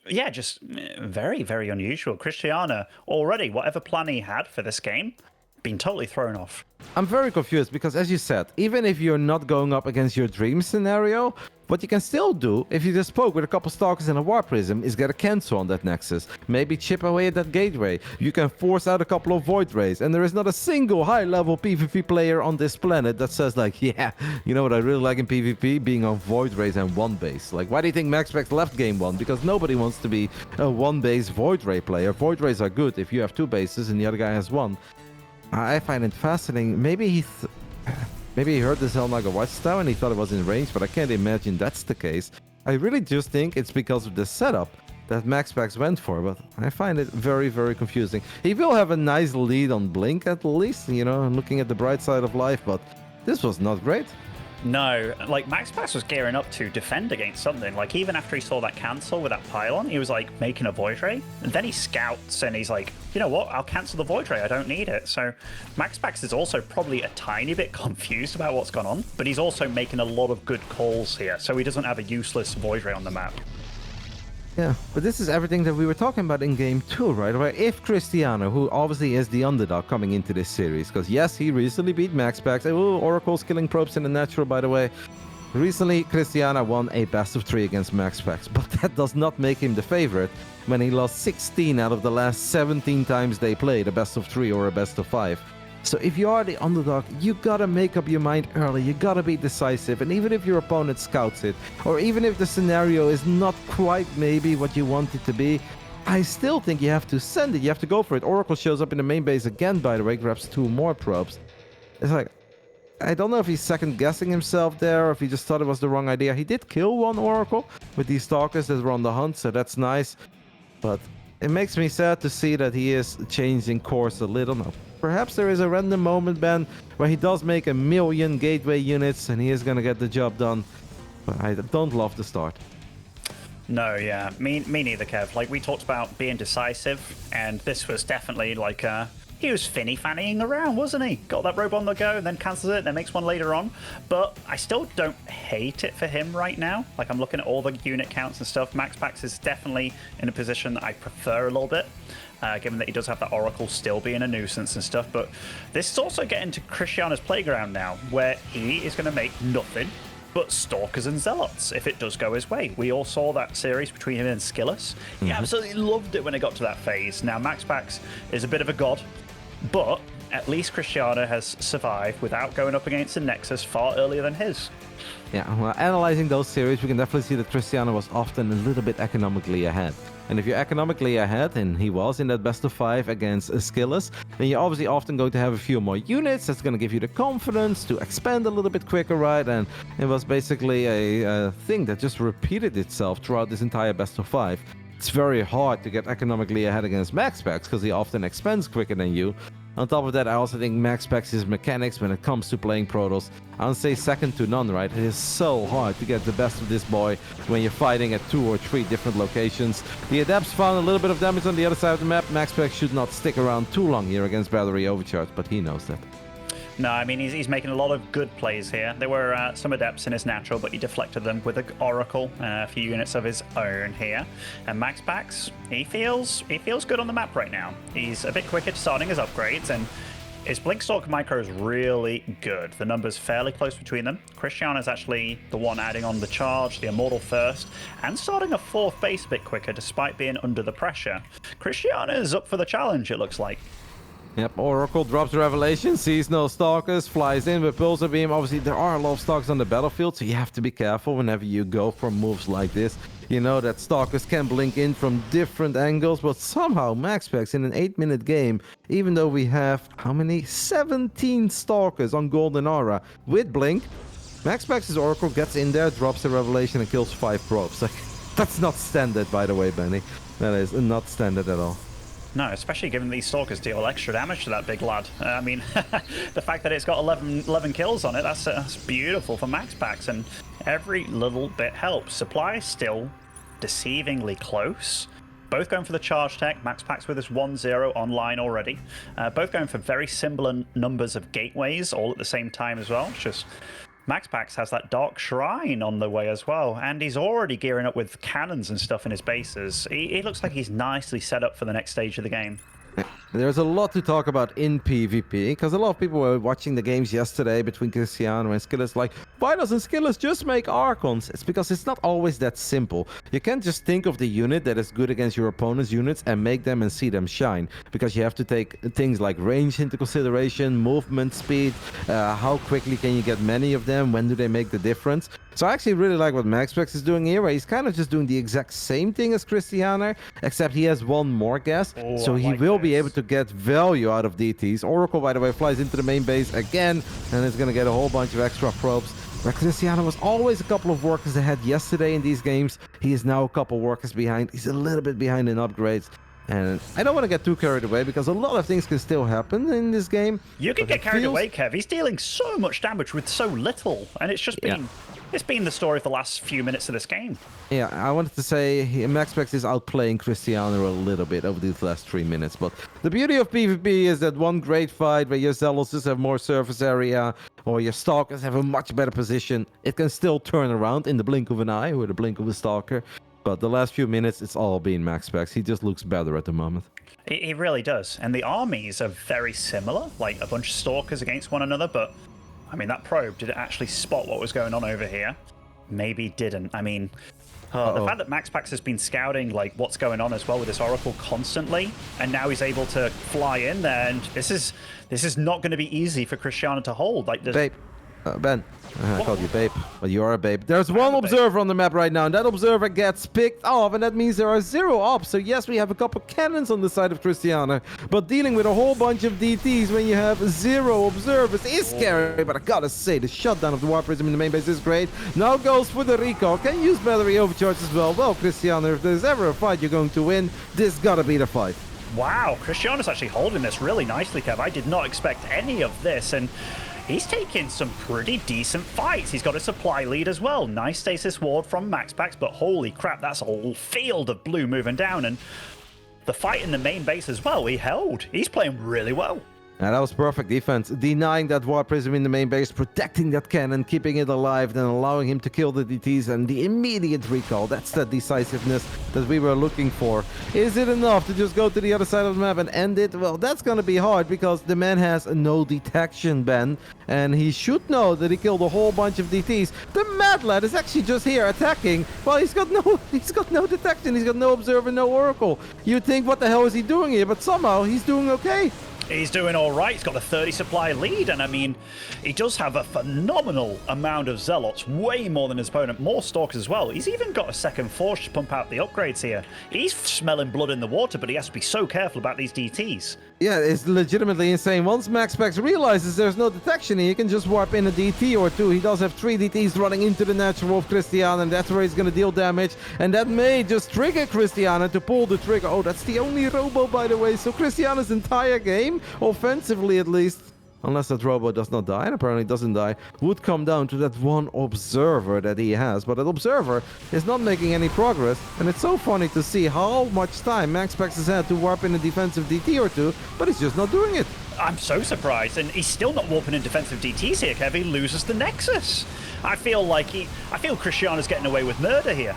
Yeah, just very, very unusual. Krystianer already, whatever plan he had for this game, been totally thrown off. I'm very confused because, as you said, even if you're not going up against your dream scenario, what you can still do, if you just poke with a couple Stalkers and a War Prism, is get a cancel on that Nexus. Maybe chip away at that gateway. You can force out a couple of Void Rays, and there is not a single high-level PvP player on this planet that says, like, yeah, you know what I really like in PvP? Being on Void Rays and one base. Like, why do you think MaxPax left game one? Because nobody wants to be a one-base Void Ray player. Void Rays are good if you have two bases and the other guy has one. I find it fascinating. Maybe he heard this Hellnaga Watchtower and he thought it was in range, but I can't imagine that's the case. I really just think it's because of the setup that MaxPax went for, but I find it very, very confusing. He will have a nice lead on Blink at least, you know, looking at the bright side of life, but this was not great. No, like MaxPax was gearing up to defend against something. Like even after he saw that cancel with that pylon, he was like making a Void Ray, and then he scouts and he's like, you know what? I'll cancel the Void Ray. I don't need it. So MaxPax is also probably a tiny bit confused about what's gone on, but he's also making a lot of good calls here, so he doesn't have a useless Void Ray on the map. Yeah, but this is everything that we were talking about in game 2, right? Where if Krystianer, who obviously is the underdog coming into this series, because yes, he recently beat MaxPax. Oh, Oracle's killing probes in the natural, by the way. Recently, Krystianer won a best of 3 against MaxPax, but that does not make him the favorite when he lost 16 out of the last 17 times they played, a best of 3 or a best of 5. So if you are the underdog, you gotta make up your mind early, you gotta be decisive, and even if your opponent scouts it, or even if the scenario is not quite maybe what you want it to be, I still think you have to send it, you have to go for it. Oracle shows up in the main base again, by the way, grabs 2 more probes. It's like, I don't know if he's second guessing himself there, or if he just thought it was the wrong idea. He did kill one Oracle with these Stalkers that were on the hunt, so that's nice, but it makes me sad to see that he is changing course a little now. Perhaps there is a random moment, Ben, where he does make 1,000,000 gateway units and he is going to get the job done. But I don't love the start. No, yeah, me neither, Kev. Like, we talked about being decisive, and this was definitely like, he was fannying around, wasn't he? Got that robe on the go, and then cancels it, then makes one later on. But I still don't hate it for him right now. Like, I'm looking at all the unit counts and stuff. MaxPax is definitely in a position that I prefer a little bit. Given that he does have that Oracle still being a nuisance and stuff. But this is also getting to Krystianer's playground now, where he is going to make nothing but Stalkers and Zealots if it does go his way. We all saw that series between him and Skillus. He absolutely loved it when it got to that phase. Now, MaxPax is a bit of a god, but at least Krystianer has survived without going up against the Nexus far earlier than his. Yeah, well, analyzing those series, we can definitely see that Krystianer was often a little bit economically ahead. And if you're economically ahead, and he was in that best of 5 against Skillus, then you're obviously often going to have a few more units. That's going to give you the confidence to expand a little bit quicker, right? And it was basically a thing that just repeated itself throughout this entire best of 5. It's very hard to get economically ahead against MaxPax because he often expands quicker than you. On top of that, I also think MaxPax's mechanics when it comes to playing Protoss, I would say second to none, right? It is so hard to get the best of this boy when you're fighting at 2 or 3 different locations. The Adepts found a little bit of damage on the other side of the map. MaxPax should not stick around too long here against Battery Overcharge, but he knows that. No, I mean, he's making a lot of good plays here. There were some Adepts in his natural, but he deflected them with an Oracle, a few units of his own here. And MaxPax, he feels good on the map right now. He's a bit quicker starting his upgrades, and his Blinkstalk micro is really good. The number's fairly close between them. Krystianer's actually the one adding on the charge, the Immortal first, and starting a 4th base a bit quicker despite being under the pressure. Krystianer's up for the challenge, it looks like. Yep, Oracle drops Revelation, sees no Stalkers, flies in with Pulsar Beam. Obviously, there are a lot of Stalkers on the battlefield, so you have to be careful whenever you go for moves like this. You know that Stalkers can blink in from different angles, but somehow MaxPax in an 8-minute game, even though we have, how many? 17 Stalkers on Golden Aura with Blink, MaxPax's Oracle gets in there, drops a Revelation, and kills 5 probes. Like, that's not standard, by the way, Benny. That is not standard at all. No, especially given these Stalkers deal extra damage to that big lad. I mean, the fact that it's got 11 kills on it, that's beautiful for MaxPax, and every little bit helps. Supply is still deceivingly close, both going for the charge tech. MaxPax with his 1-0 online already. Both going for very similar numbers of gateways all at the same time as well. It's just MaxPax has that Dark Shrine on the way as well, and he's already gearing up with cannons and stuff in his bases. He looks like he's nicely set up for the next stage of the game. There's a lot to talk about in PvP, because a lot of people were watching the games yesterday between Krystianer and Skillers like, why doesn't Skillers just make Archons? It's because it's not always that simple. You can't just think of the unit that is good against your opponent's units and make them and see them shine, because you have to take things like range into consideration, movement speed, how quickly can you get many of them, when do they make the difference. So I actually really like what MaxPax is doing here, where he's kind of just doing the exact same thing as Krystianer, except he has one more gas, so he will be able to get value out of DTs. Oracle, by the way, flies into the main base again, and is going to get a whole bunch of extra probes. Where Krystianer was always a couple of workers ahead yesterday in these games, he is now a couple workers behind. He's a little bit behind in upgrades. And I don't want to get too carried away, because a lot of things can still happen in this game. You can get carried away, Kev. He's dealing so much damage with so little, and it's just been... It's been the story of the last few minutes of this game. Yeah, I wanted to say MaxPax is outplaying Krystianer a little bit over these last 3 minutes. But the beauty of PvP is that one great fight where your Zealots just have more surface area, or your Stalkers have a much better position, it can still turn around in the blink of an eye, or the blink of a Stalker. But the last few minutes, it's all been MaxPax. He just looks better at the moment. He really does. And the armies are very similar, like a bunch of Stalkers against one another, but... I mean, that probe, did it actually spot what was going on over here? Maybe didn't. I mean, the fact that MaxPax has been scouting like what's going on as well with this Oracle constantly, and now he's able to fly in there, and this is not going to be easy for Krystianer to hold. Like, Babe, Ben, I called you babe, but you are a babe. There's one observer on the map right now, and that observer gets picked off, and that means there are 0 ops. So yes, we have a couple cannons on the side of Krystianer, but dealing with a whole bunch of DTs when you have 0 observers is scary. But I gotta say, the shutdown of the Warp Prism in the main base is great. Now goes for the recall. Can use battery overcharge as well. Well, Krystianer, if there's ever a fight you're going to win, this gotta be the fight. Wow, Krystianer's actually holding this really nicely, Kev. I did not expect any of this, and he's taking some pretty decent fights. He's got a supply lead as well. Nice stasis ward from MaxPax, but holy crap, that's a whole field of blue moving down. And the fight in the main base as well, he held. He's playing really well. And that was perfect defense, denying that Warp Prism in the main base, protecting that cannon, keeping it alive, then allowing him to kill the DTs, and the immediate recall. That's the decisiveness that we were looking for. Is it enough to just go to the other side of the map and end it? Well, that's going to be hard, because the man has no detection, Ben, and he should know that he killed a whole bunch of DTs. The Mad Lad is actually just here attacking. Well, he's got no detection, he's got no observer, no oracle. You'd think, what the hell is he doing here? But somehow he's doing okay. He's doing all right. He's got a 30 supply lead, and I mean, he does have a phenomenal amount of Zealots, way more than his opponent, more Stalkers as well. He's even got a second Forge to pump out the upgrades here. He's smelling blood in the water, but he has to be so careful about these DTs. Yeah, it's legitimately insane. Once MaxPax realizes there's no detection here, he can just warp in a DT or 2. He does have 3 DTs running into the natural of Krystianer, and that's where he's going to deal damage. And that may just trigger Krystianer to pull the trigger. Oh, that's the only robo, by the way. So Krystianer's entire game, offensively at least, unless that robo does not die, and apparently doesn't die, would come down to that one observer that he has. But that observer is not making any progress, and it's so funny to see how much time MaxPax has had to warp in a defensive DT or 2, but he's just not doing it. I'm so surprised, and he's still not warping in defensive DTs here, Kev. He loses the Nexus. I feel Krystianer's getting away with murder here.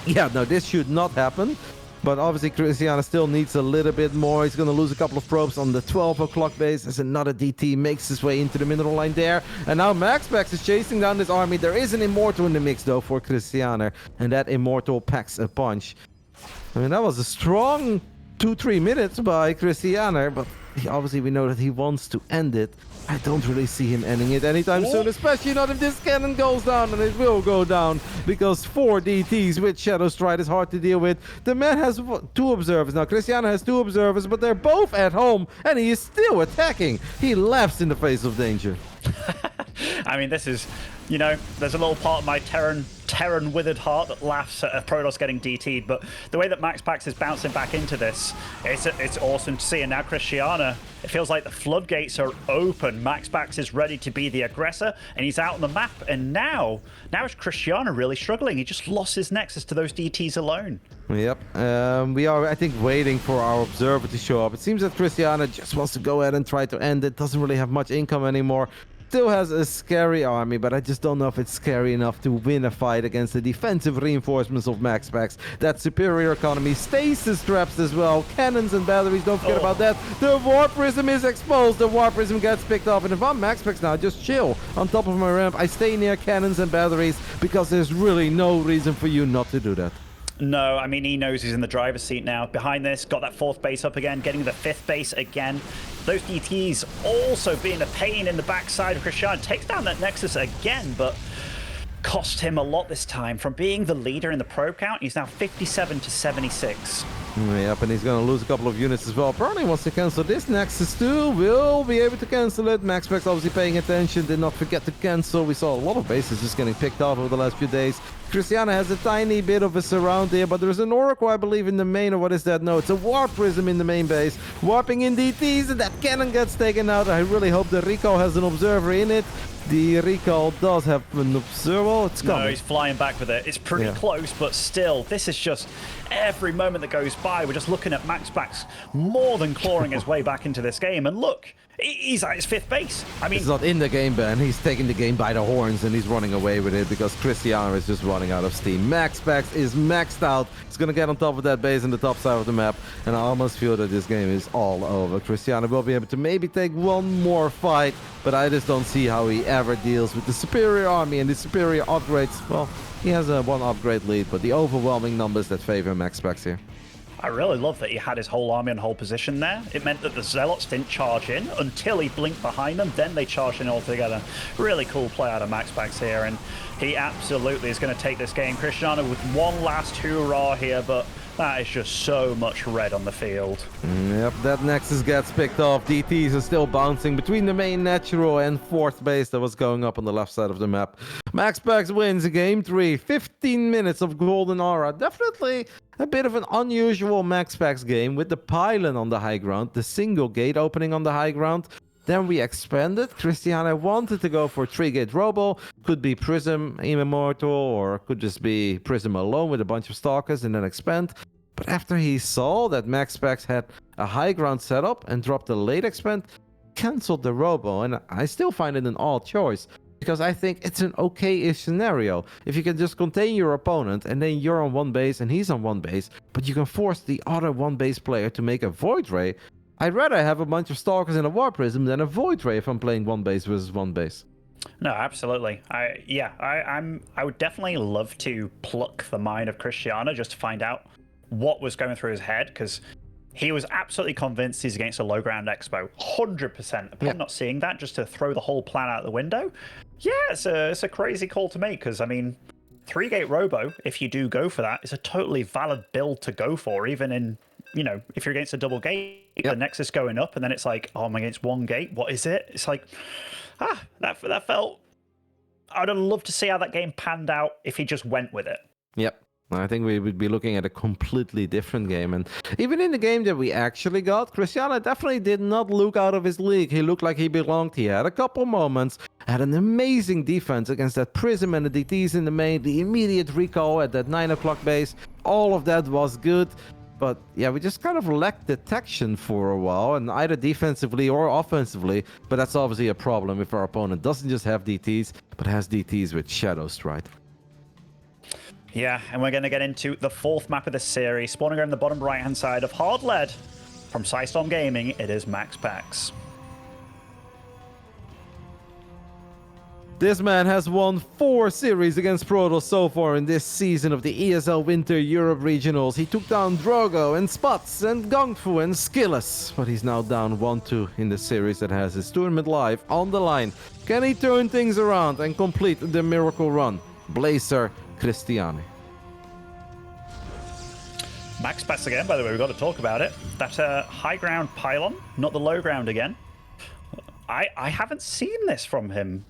Yeah, no, this should not happen. But obviously, Krystianer still needs a little bit more. He's going to lose a couple of probes on the 12 o'clock base as another DT makes his way into the mineral line there. And now MaxPax is chasing down this army. There is an Immortal in the mix, though, for Krystianer. And that Immortal packs a punch. I mean, that was a strong 2-3 minutes by Krystianer. But obviously, we know that he wants to end it. I don't really see him ending it anytime soon, especially not if this cannon goes down, and it will go down, because 4 DTs with Shadow Stride is hard to deal with. The man has 2 observers. Now, Krystianer has 2 observers, but they're both at home, and he is still attacking. He laughs in the face of danger. I mean, this is, you know, there's a little part of my Terran withered heart that laughs at Protoss getting DT'd, but the way that MaxPax is bouncing back into this, it's awesome to see. And now Krystianer It feels like the floodgates are open. MaxPax is ready to be the aggressor, and he's out on the map. And now is Krystianer really struggling. He just lost his nexus to those DTs alone. Yep. We are, I think, waiting for our observer to show up. It seems that Krystianer just wants to go ahead and try to end it. Doesn't really have much income anymore. Still has a scary army, but I just don't know if it's scary enough to win a fight against the defensive reinforcements of MaxPax. That superior economy, stasis traps as well, cannons and batteries, don't forget about that. The Warp Prism is exposed, the Warp Prism gets picked up, and if I'm MaxPax now, just chill on top of my ramp. I stay near cannons and batteries because there's really no reason for you not to do that. No, I mean, he knows he's in the driver's seat now. Behind this, got that 4th base up again, getting the 5th base again. Those DTs also being a pain in the backside of Krystianer. Takes down that Nexus again, but cost him a lot this time. From being the leader in the probe count, he's now 57 to 76. Yep, and he's going to lose a couple of units as well. Probably wants to cancel this Nexus too. Will be able to cancel it. MaxPax obviously paying attention. Did not forget to cancel. We saw a lot of bases just getting picked off over the last few days. Krystianer has a tiny bit of a surround here, but there's an Oracle, I believe, in the main, or what is that? No, it's a Warp Prism in the main base. Warping in DTs, and that cannon gets taken out. I really hope the Recall has an observer in it. The Recall does have an observer. It's coming. No, he's flying back with it. It's pretty close, but still, this is just every moment that goes by. We're just looking at MaxPax more than clawing his way back into this game. And look, he's at his 5th base. I mean, it's not in the game, Ben. He's taking the game by the horns and he's running away with it because Krystianer is just running out of steam. MaxPax is maxed out. He's going to get on top of that base on the top side of the map. And I almost feel that this game is all over. Krystianer will be able to maybe take one more fight, but I just don't see how he ever deals with the superior army and the superior upgrades. Well, he has a 1 upgrade lead, but the overwhelming numbers that favor MaxPax here. I really love that he had his whole army and whole position there. It meant that the Zealots didn't charge in until he blinked behind them, then they charged in all together. Really cool play out of MaxPax here, and he absolutely is going to take this game. Krystianer with one last hurrah here, but that is just so much red on the field. Yep, that Nexus gets picked off. DTs are still bouncing between the main natural and 4th base that was going up on the left side of the map. MaxPax wins game 3. 15 minutes of golden aura. Definitely a bit of an unusual MaxPax game with the pylon on the high ground, the single gate opening on the high ground. Then we expanded. Krystianer wanted to go for 3-gate Robo. Could be Prism Immortal, or could just be Prism alone with a bunch of Stalkers and then expand. But after he saw that MaxPax had a high ground setup and dropped a late expand, cancelled the Robo. And I still find it an odd choice, because I think it's an okay-ish scenario. If you can just contain your opponent and then you're on 1 base and he's on 1 base, but you can force the other 1 base player to make a Void Ray, I'd rather have a bunch of Stalkers and a Warp Prism than a Void Ray if I'm playing 1 base versus 1 base. No, absolutely. I would definitely love to pluck the mind of Krystianer just to find out what was going through his head, because he was absolutely convinced he's against a low ground expo. 100%. Upon not seeing that, just to throw the whole plan out the window. Yeah, it's a crazy call to make, because, I mean, 3-gate Robo, if you do go for that, is a totally valid build to go for, even in, you know, if you're against a double gate, the Nexus going up, and then it's like, oh, I'm against 1 gate, what is it? It's like, that felt... I'd have loved to see how that game panned out if he just went with it. Yep. I think we would be looking at a completely different game. And even in the game that we actually got, Krystianer definitely did not look out of his league. He looked like he belonged. He had a couple moments, had an amazing defense against that Prism and the DTs in the main, the immediate recall at that 9 o'clock base. All of that was good. But yeah, we just kind of lacked detection for a while, and either defensively or offensively. But that's obviously a problem if our opponent doesn't just have DTs, but has DTs with Shadow Strike. Yeah, and we're going to get into the 4th map of this series. Spawning on the bottom right-hand side of Hard Lead. From System Gaming, it is MaxPax. This man has won 4 series against Protoss so far in this season of the ESL Winter Europe Regionals. He took down Drogo and Spots and Gongfu and Skillis, but he's now down 1-2 in the series that has his tournament live on the line. Can he turn things around and complete the miracle run? Blazer Krystianer. MaxPax again, by the way, we've got to talk about it. That high ground pylon, not the low ground again. I haven't seen this from him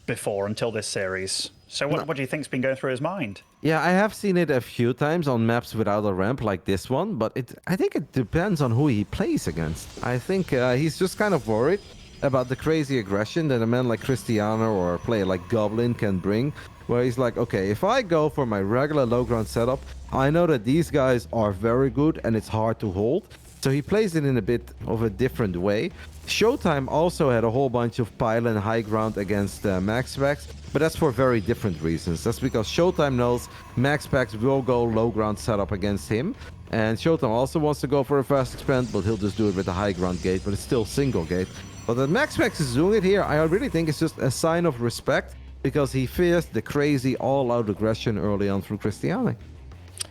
before until this series. So what do you think's been going through his mind? Yeah, I have seen it a few times on maps without a ramp like this one, but I think it depends on who he plays against. I think he's just kind of worried about the crazy aggression that a man like Krystianer or a player like Goblin can bring, where he's like, okay, if I go for my regular low ground setup, I know that these guys are very good and it's hard to hold. So he plays it in a bit of a different way. Showtime also had a whole bunch of pile and high ground against MaxPax, but that's for very different reasons. That's because Showtime knows MaxPax will go low ground setup against him, and Showtime also wants to go for a fast expand, but he'll just do it with a high ground gate, but it's still single gate. But that MaxPax is doing it here, I really think it's just a sign of respect, because he fears the crazy all-out aggression early on through Krystianer.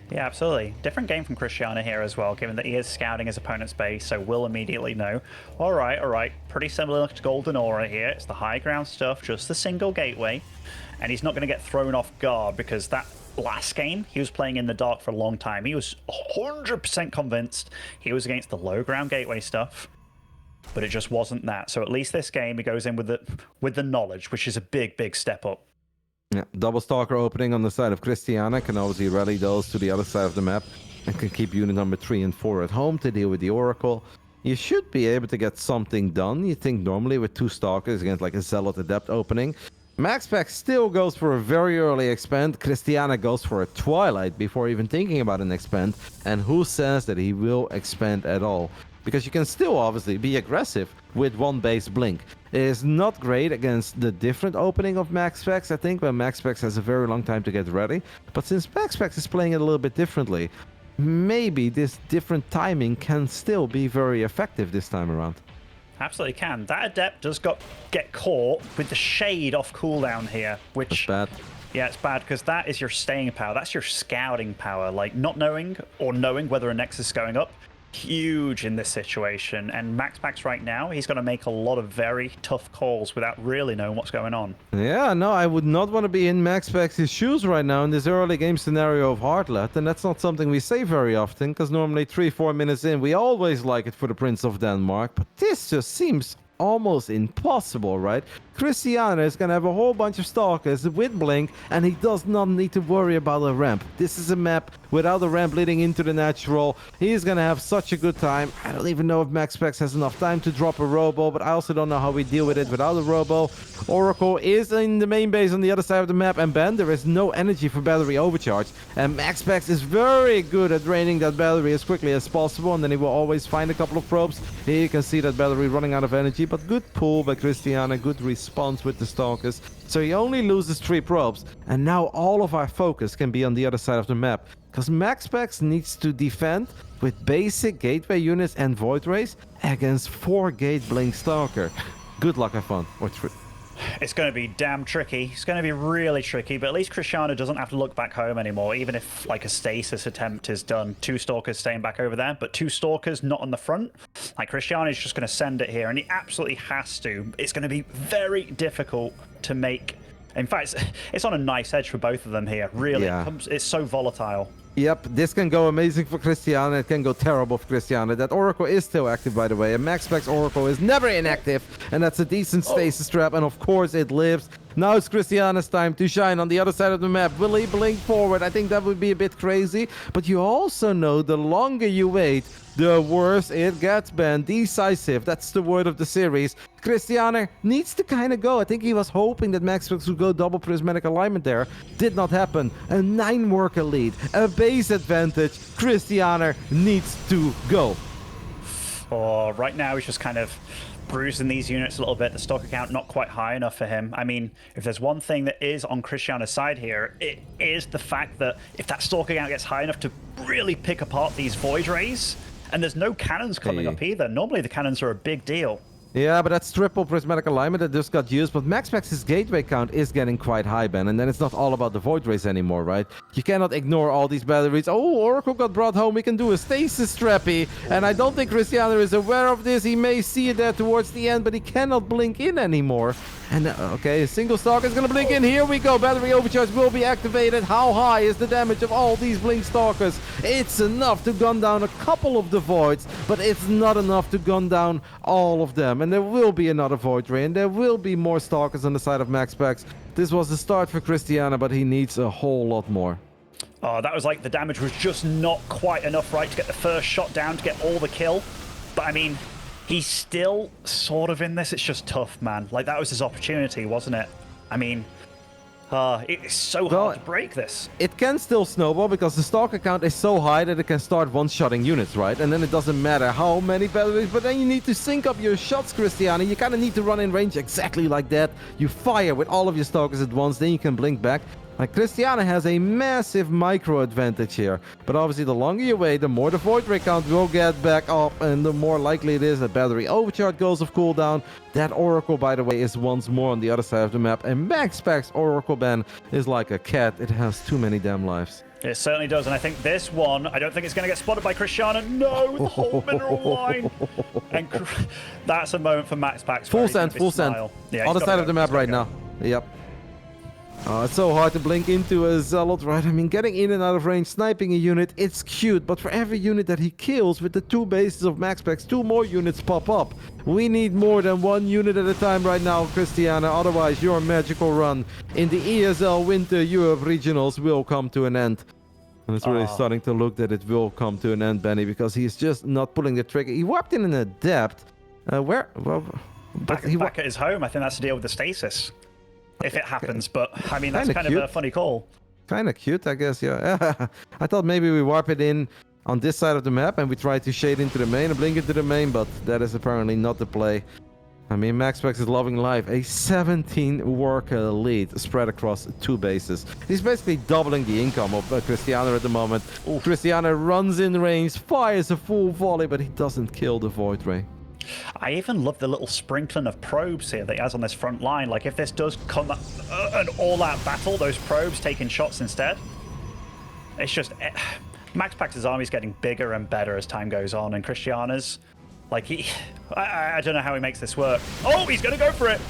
Yeah, absolutely. Different game from Krystianer here as well, given that he is scouting his opponent's base, so will immediately know. All right. Pretty similar to Golden Aura here. It's the high ground stuff, just the single gateway. And he's not going to get thrown off guard, because that last game, he was playing in the dark for a long time. He was 100% convinced he was against the low ground gateway stuff, but it just wasn't that. So at least this game, he goes in with the knowledge, which is a big step up. Yeah, double stalker opening on the side of Krystianer, can obviously rally those to the other side of the map and can keep unit number 3 and 4 at home to deal with the Oracle. You should be able to get something done, you think, normally with 2 stalkers against like a Zealot Adept opening. MaxPax still goes for a very early expand. Krystianer goes for a Twilight before even thinking about an expand. And who says that he will expand at all? Because you can still obviously be aggressive with 1 base blink. It is not great against the different opening of MaxPax, I think, when MaxPax has a very long time to get ready. But since MaxPax is playing it a little bit differently, maybe this different timing can still be very effective this time around. Absolutely can. That Adept does get caught with the shade off cooldown here, which... That's bad. Yeah, it's bad, because that is your staying power. That's your scouting power. Like, not knowing or knowing whether a Nexus is going up, huge in this situation. And MaxPax right now, he's going to make a lot of very tough calls without really knowing what's going on. Yeah, no, I would not want to be in MaxPax's shoes right now in this early game scenario of Heartlet, and that's not something we say very often, because normally 3-4 minutes in, we always like it for the Prince of Denmark, but this just seems almost impossible, right? Krystianer is going to have a whole bunch of stalkers with blink, and he does not need to worry about a ramp. This is a map without a ramp leading into the natural. He's going to have such a good time. I don't even know if MaxPax has enough time to drop a robo, but I also don't know how we deal with it without a robo. Oracle is in the main base on the other side of the map, and Ben, there is no energy for battery overcharge, and MaxPax is very good at draining that battery as quickly as possible, and then he will always find a couple of probes. Here you can see that battery running out of energy, but good pull by Krystianer, good response with the stalkers. So he only loses 3 probes, and now all of our focus can be on the other side of the map, because MaxPax needs to defend with basic gateway units and Void Rays against 4 gate blink stalker. Good luck, have fun. Or 3. It's going to be damn tricky. It's going to be really tricky, but at least Krystianer doesn't have to look back home anymore, even if like a stasis attempt is done. 2 stalkers staying back over there, but 2 stalkers not on the front. Like, Krystianer is just going to send it here, and he absolutely has to. It's going to be very difficult to make. In fact, it's on a nice edge for both of them here, really. Yeah. It's so volatile. Yep, this can go amazing for Krystianer, it can go terrible for Krystianer. That Oracle is still active, by the way, and MaxPax Oracle is never inactive, and that's a decent stasis trap, and of course it lives. Now it's Krystianer's time to shine on the other side of the map. Will he blink forward? I think that would be a bit crazy, but you also know the longer you wait, the worse it gets, Ben. Decisive, that's the word of the series. Krystianer needs to kind of go. I think he was hoping that MaxPax would go double prismatic alignment there. Did not happen. A 9 worker lead, a base advantage. Krystianer needs to go. Oh, right now he's just kind of bruising these units a little bit. The stalker count not quite high enough for him. I mean, if there's one thing that is on Krystianer's side here, it is the fact that if that stalker count gets high enough to really pick apart these Void Rays, and there's no cannons coming up either. Normally the cannons are a big deal. Yeah, but that's triple prismatic alignment that just got used, but MaxPax's gateway count is getting quite high, Ben, and then it's not all about the Void Rays anymore, right? You cannot ignore all these batteries. Oh, Oracle got brought home, we can do a stasis trappy, and I don't think Krystianer is aware of this. He may see it there towards the end, but he cannot blink in anymore. And okay, a single stalker is gonna blink in. Here we go. Battery overcharge will be activated. How high is the damage of all these blink stalkers? It's enough to gun down a couple of the voids, but it's not enough to gun down all of them. And there will be another void ray, and there will be more stalkers on the side of MaxPax. This was the start for Krystianer, but he needs a whole lot more. Oh, that was like the damage was just not quite enough, right, to get the first shot down, to get all the kill. But I mean, he's still sort of in this. It's just tough, man. Like, that was his opportunity, wasn't it? I mean, it's so hard to break this. It can still snowball because the stalker count is so high that it can start one-shotting units, right? And then it doesn't matter how many batteries, but then you need to sync up your shots, Krystianer. You kind of need to run in range exactly like that. You fire with all of your stalkers at once, then you can blink back. Like, Krystianer has a massive micro advantage here, but obviously the longer you wait, the more the void ray count will get back up, and the more likely it is that battery overcharge goes off cooldown. That Oracle, by the way, is once more on the other side of the map, and MaxPax Oracle ban is like a cat. It has too many damn lives. It certainly does, and I think this one, I don't think it's going to get spotted by Krystianer. No, the whole mineral line. And that's a moment for MaxPax. Full send, full send. Yeah, other side of the map right now. Yep. It's so hard to blink into a Zealot, right? I mean, getting in and out of range, sniping a unit, it's cute. But for every unit that he kills with the 2 bases of MaxPax, 2 more units pop up. We need more than 1 unit at a time right now, Krystianer. Otherwise, your magical run in the ESL Winter Europe Regionals will come to an end. And it's really starting to look that it will come to an end, Benny, because he's just not pulling the trigger. He walked in an adept. Where? Well, back at his home. I think that's to deal with the stasis. If it happens, but I mean, that's kind of a funny call. Kind of cute, I guess, yeah. I thought maybe we warp it in on this side of the map and we try to shade into the main and blink into the main, but that is apparently not the play. I mean, MaxPax is loving life. A 17-worker lead spread across 2 bases. He's basically doubling the income of Krystianer at the moment. Krystianer runs in range, fires a full volley, but he doesn't kill the void ray. I even love the little sprinkling of probes here that he has on this front line. Like, if this does come an all-out battle, those probes taking shots instead. It's just... MaxPax's army's getting bigger and better as time goes on, and Krystianer's... Like, I don't know how he makes this work. Oh, he's going to go for it!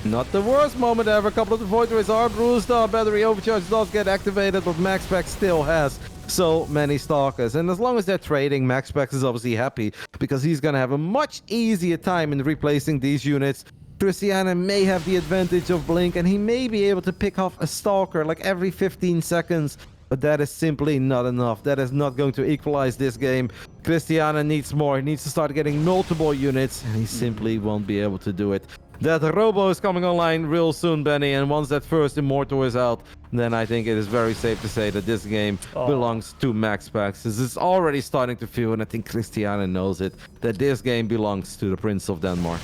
Not the worst moment ever. A couple of the void rays are bruised up. Battery overcharge does get activated, but MaxPax still has so many stalkers. And as long as they're trading, MaxPax is obviously happy because he's going to have a much easier time in replacing these units. Krystianer may have the advantage of blink, and he may be able to pick off a stalker like every 15 seconds. But that is simply not enough. That is not going to equalize this game. Krystianer needs more. He needs to start getting multiple units, and he simply won't be able to do it. That Robo is coming online real soon, Benny, and once that first Immortal is out, then I think it is very safe to say that this game belongs to MaxPax. This is already starting to feel, and I think Krystianer knows it, that this game belongs to the Prince of Denmark.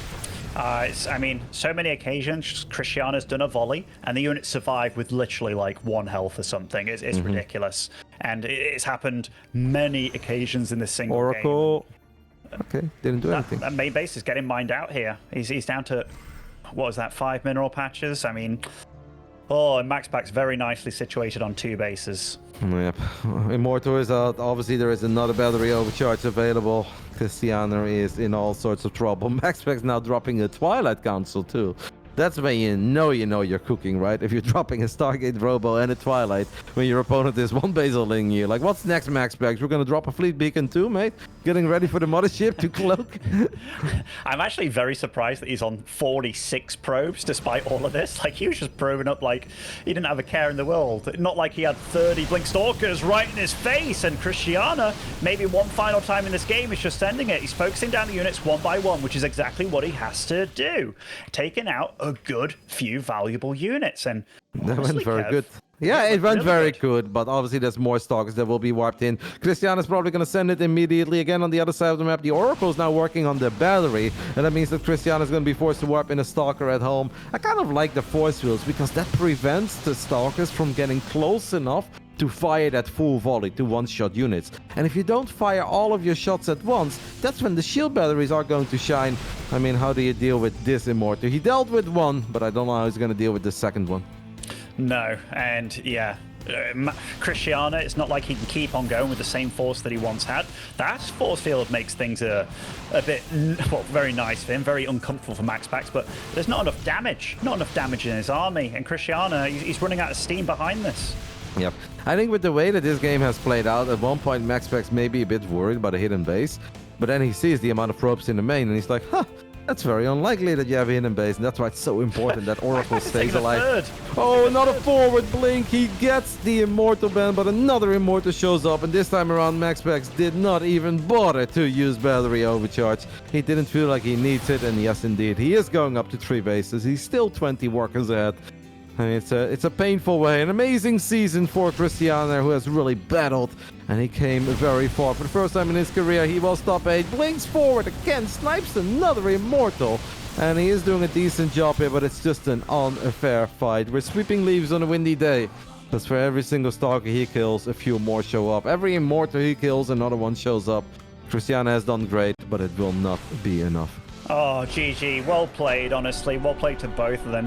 I mean, so many occasions Krystianer's done a volley and the unit survived with literally like 1 health or something. It's ridiculous. And it's happened many occasions in this single Oracle. game. Okay, didn't do anything. That main base is getting mined out here. He's down to, what was that, 5 mineral patches? I mean, and MaxPax very nicely situated on 2 bases. Yep. Immortal is out. Obviously, there is another battery overcharge available. Krystianer is in all sorts of trouble. MaxPax now dropping a Twilight Council too. That's when you know you're cooking, right? If you're dropping a Stargate Robo and a Twilight when your opponent is 1 baseling you. Like, what's next, MaxPax? We're gonna drop a fleet beacon too, mate? Getting ready for the mothership to cloak? I'm actually very surprised that he's on 46 probes despite all of this. Like, he was just probing up like he didn't have a care in the world. Not like he had 30 Blink Stalkers right in his face. And Krystianer, maybe one final time in this game, is just sending it. He's focusing down the units 1 by 1, which is exactly what he has to do. Taking out a good few valuable units, and that went very good. Yeah, it went really very good, but obviously there's more stalkers that will be warped in. Krystianer's probably going to send it immediately. Again, on the other side of the map, the Oracle is now working on the battery, and that means that Krystianer's going to be forced to warp in a stalker at home. I kind of like the force fields because that prevents the stalkers from getting close enough to fire that full volley to one-shot units. And if you don't fire all of your shots at once, that's when the shield batteries are going to shine. I mean, how do you deal with this Immortal? He dealt with one, but I don't know how he's going to deal with the second one. No, and yeah, Krystianer, it's not like he can keep on going with the same force that he once had. That force field makes things a bit, well, very nice for him, very uncomfortable for MaxPax, but there's not enough damage in his army, and Krystianer, he's running out of steam behind this. Yep. I think with the way that this game has played out, at one point MaxPax may be a bit worried about a hidden base, but then he sees the amount of probes in the main, and he's like, huh, that's very unlikely that you have a hidden base, and that's why it's so important that Oracle stays alive. Oh, not a forward blink. He gets the Immortal ban, but another Immortal shows up, and this time around MaxPax did not even bother to use Battery Overcharge. He didn't feel like he needs it, and yes, indeed, he is going up to 3 bases. He's still 20 workers ahead. I mean, it's a painful way. An amazing season for Krystianer, who has really battled, and he came very far. For the first time in his career, he was top 8, blinks forward again, snipes another Immortal, and he is doing a decent job here, but it's just an unfair fight. We're sweeping leaves on a windy day, because for every single Stalker he kills, a few more show up. Every Immortal he kills, another one shows up. Krystianer has done great, but it will not be enough. Oh, GG. Well played, honestly. Well played to both of them.